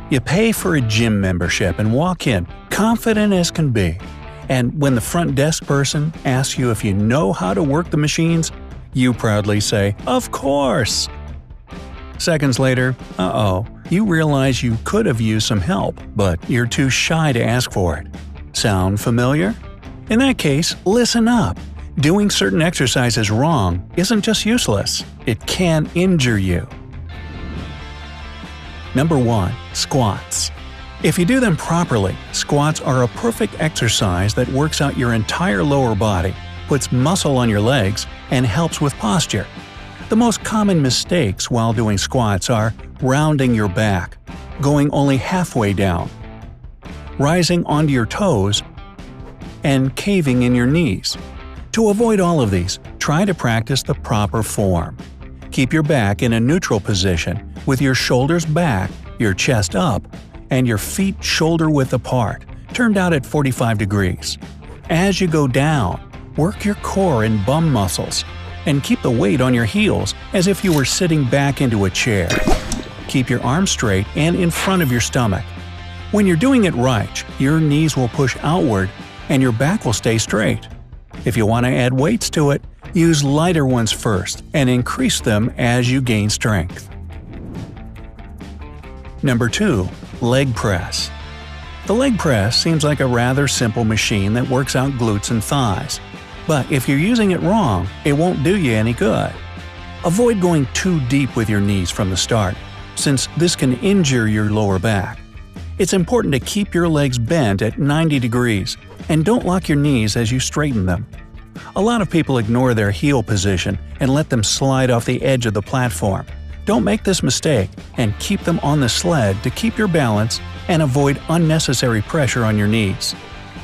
You pay for a gym membership and walk in, confident as can be. And when the front desk person asks you if you know how to work the machines, you proudly say, "Of course!" Seconds later, you realize you could have used some help, but you're too shy to ask for it. Sound familiar? In that case, listen up. Doing certain exercises wrong isn't just useless, it can injure you. Number 1. Squats. If you do them properly, squats are a perfect exercise that works out your entire lower body, puts muscle on your legs, and helps with posture. The most common mistakes while doing squats are rounding your back, going only halfway down, rising onto your toes, and caving in your knees. To avoid all of these, try to practice the proper form. Keep your back in a neutral position, with your shoulders back, your chest up, and your feet shoulder-width apart, turned out at 45 degrees. As you go down, work your core and bum muscles, and keep the weight on your heels as if you were sitting back into a chair. Keep your arms straight and in front of your stomach. When you're doing it right, your knees will push outward and your back will stay straight. If you want to add weights to it, use lighter ones first and increase them as you gain strength. Number 2. Leg press. The leg press seems like a rather simple machine that works out glutes and thighs. But if you're using it wrong, it won't do you any good. Avoid going too deep with your knees from the start, since this can injure your lower back. It's important to keep your legs bent at 90 degrees, and don't lock your knees as you straighten them. A lot of people ignore their heel position and let them slide off the edge of the platform. Don't make this mistake, and keep them on the sled to keep your balance and avoid unnecessary pressure on your knees.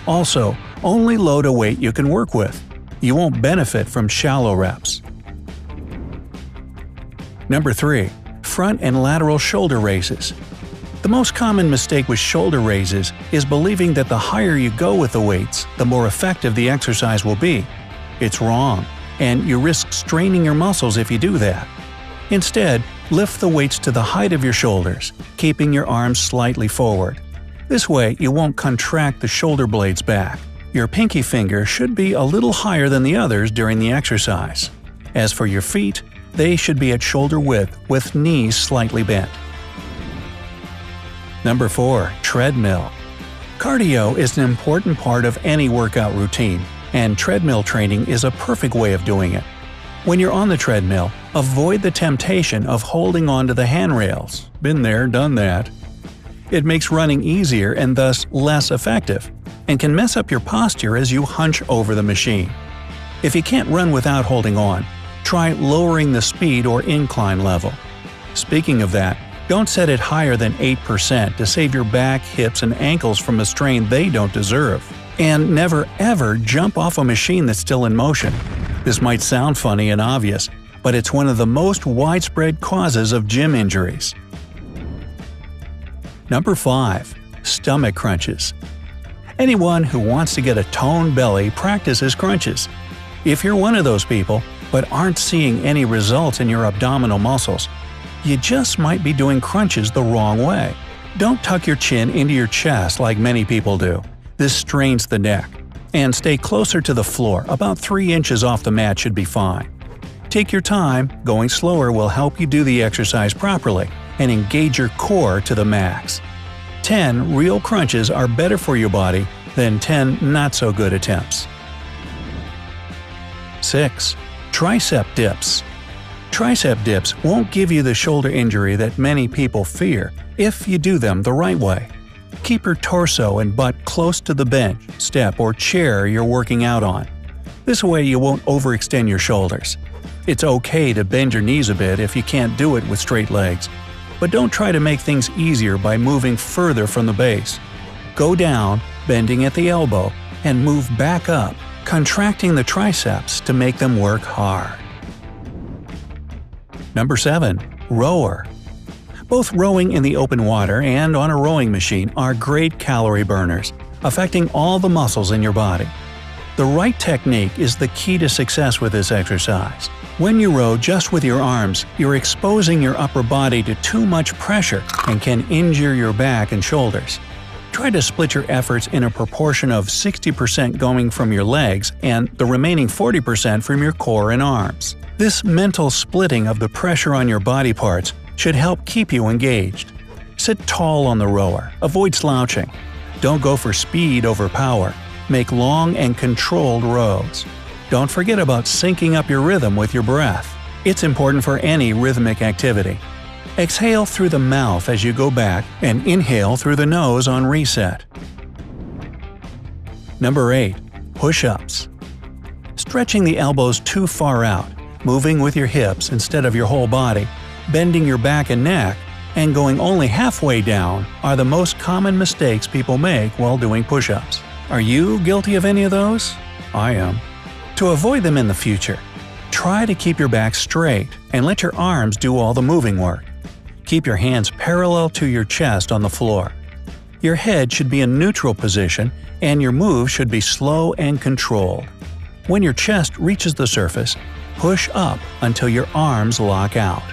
Also, only load a weight you can work with. You won't benefit from shallow reps. Number 3. Front and lateral shoulder raises. The most common mistake with shoulder raises is believing that the higher you go with the weights, the more effective the exercise will be. It's wrong, and you risk straining your muscles if you do that. Instead, lift the weights to the height of your shoulders, keeping your arms slightly forward. This way, you won't contract the shoulder blades back. Your pinky finger should be a little higher than the others during the exercise. As for your feet, they should be at shoulder width with knees slightly bent. Number 4. Treadmill. Cardio is an important part of any workout routine, and treadmill training is a perfect way of doing it. When you're on the treadmill, avoid the temptation of holding onto the handrails. Been there, done that. It makes running easier and thus less effective, and can mess up your posture as you hunch over the machine. If you can't run without holding on, try lowering the speed or incline level. Speaking of that, don't set it higher than 8% to save your back, hips, and ankles from a strain they don't deserve. And never ever jump off a machine that's still in motion. This might sound funny and obvious, but it's one of the most widespread causes of gym injuries. Number 5. Stomach crunches. Anyone who wants to get a toned belly practices crunches. If you're one of those people, but aren't seeing any results in your abdominal muscles, you just might be doing crunches the wrong way. Don't tuck your chin into your chest like many people do. This strains the neck. And stay closer to the floor, about 3 inches off the mat should be fine. Take your time, going slower will help you do the exercise properly and engage your core to the max. 10 real crunches are better for your body than 10 not-so-good attempts. 6. Tricep dips. Tricep dips won't give you the shoulder injury that many people fear if you do them the right way. Keep your torso and butt close to the bench, step, or chair you're working out on. This way you won't overextend your shoulders. It's okay to bend your knees a bit if you can't do it with straight legs, but don't try to make things easier by moving further from the base. Go down, bending at the elbow, and move back up, contracting the triceps to make them work hard. Number 7. Rower. Both rowing in the open water and on a rowing machine are great calorie burners, affecting all the muscles in your body. The right technique is the key to success with this exercise. When you row just with your arms, you're exposing your upper body to too much pressure and can injure your back and shoulders. Try to split your efforts in a proportion of 60% going from your legs and the remaining 40% from your core and arms. This mental splitting of the pressure on your body parts should help keep you engaged. Sit tall on the rower, avoid slouching. Don't go for speed over power. Make long and controlled rows. Don't forget about syncing up your rhythm with your breath. It's important for any rhythmic activity. Exhale through the mouth as you go back and inhale through the nose on reset. Number 8. Push-ups. Stretching the elbows too far out, moving with your hips instead of your whole body, bending your back and neck, and going only halfway down are the most common mistakes people make while doing push-ups. Are you guilty of any of those? I am. To avoid them in the future, try to keep your back straight and let your arms do all the moving work. Keep your hands parallel to your chest on the floor. Your head should be in neutral position and your move should be slow and controlled. When your chest reaches the surface, push up until your arms lock out.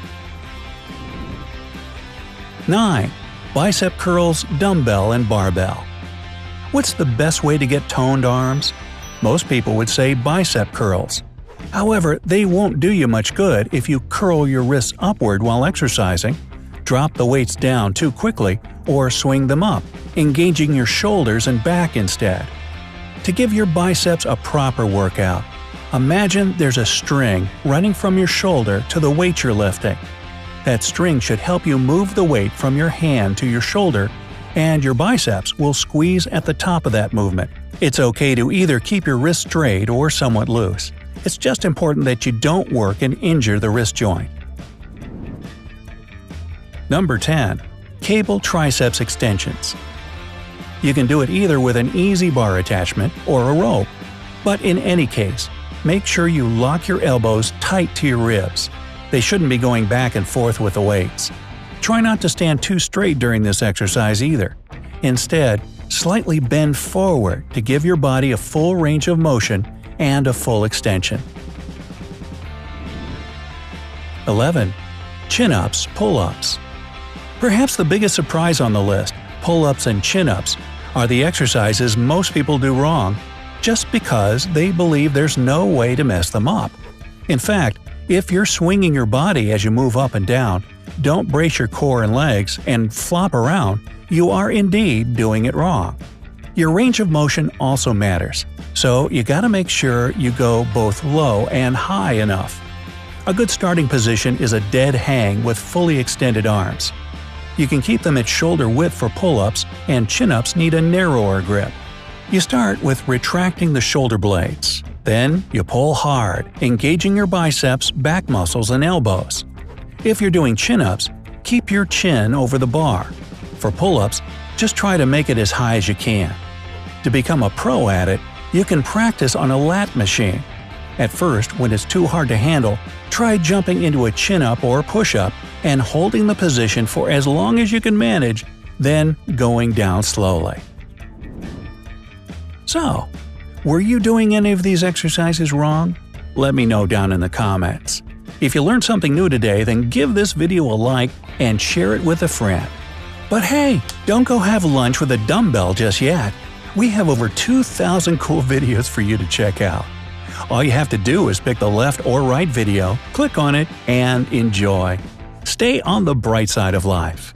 9. Bicep curls, dumbbell, and barbell. What's the best way to get toned arms? Most people would say bicep curls. However, they won't do you much good if you curl your wrists upward while exercising, drop the weights down too quickly, or swing them up, engaging your shoulders and back instead. To give your biceps a proper workout, imagine there's a string running from your shoulder to the weight you're lifting. That string should help you move the weight from your hand to your shoulder, and your biceps will squeeze at the top of that movement. It's okay to either keep your wrist straight or somewhat loose. It's just important that you don't work and injure the wrist joint. Number 10. Cable triceps extensions. You can do it either with an easy bar attachment or a rope. But in any case, make sure you lock your elbows tight to your ribs. They shouldn't be going back and forth with the weights. Try not to stand too straight during this exercise either. Instead, slightly bend forward to give your body a full range of motion and a full extension. 11. Chin-ups, pull-ups. Perhaps the biggest surprise on the list, pull-ups and chin-ups, are the exercises most people do wrong just because they believe there's no way to mess them up. In fact, if you're swinging your body as you move up and down, don't brace your core and legs, and flop around, you are indeed doing it wrong. Your range of motion also matters, so you gotta make sure you go both low and high enough. A good starting position is a dead hang with fully extended arms. You can keep them at shoulder width for pull-ups, and chin-ups need a narrower grip. You start with retracting the shoulder blades. Then you pull hard, engaging your biceps, back muscles, and elbows. If you're doing chin-ups, keep your chin over the bar. For pull-ups, just try to make it as high as you can. To become a pro at it, you can practice on a lat machine. At first, when it's too hard to handle, try jumping into a chin-up or push-up and holding the position for as long as you can manage, then going down slowly. So, were you doing any of these exercises wrong? Let me know down in the comments. If you learned something new today, then give this video a like and share it with a friend. But hey, don't go have lunch with a dumbbell just yet. We have over 2,000 cool videos for you to check out. All you have to do is pick the left or right video, click on it, and enjoy. Stay on the bright side of life.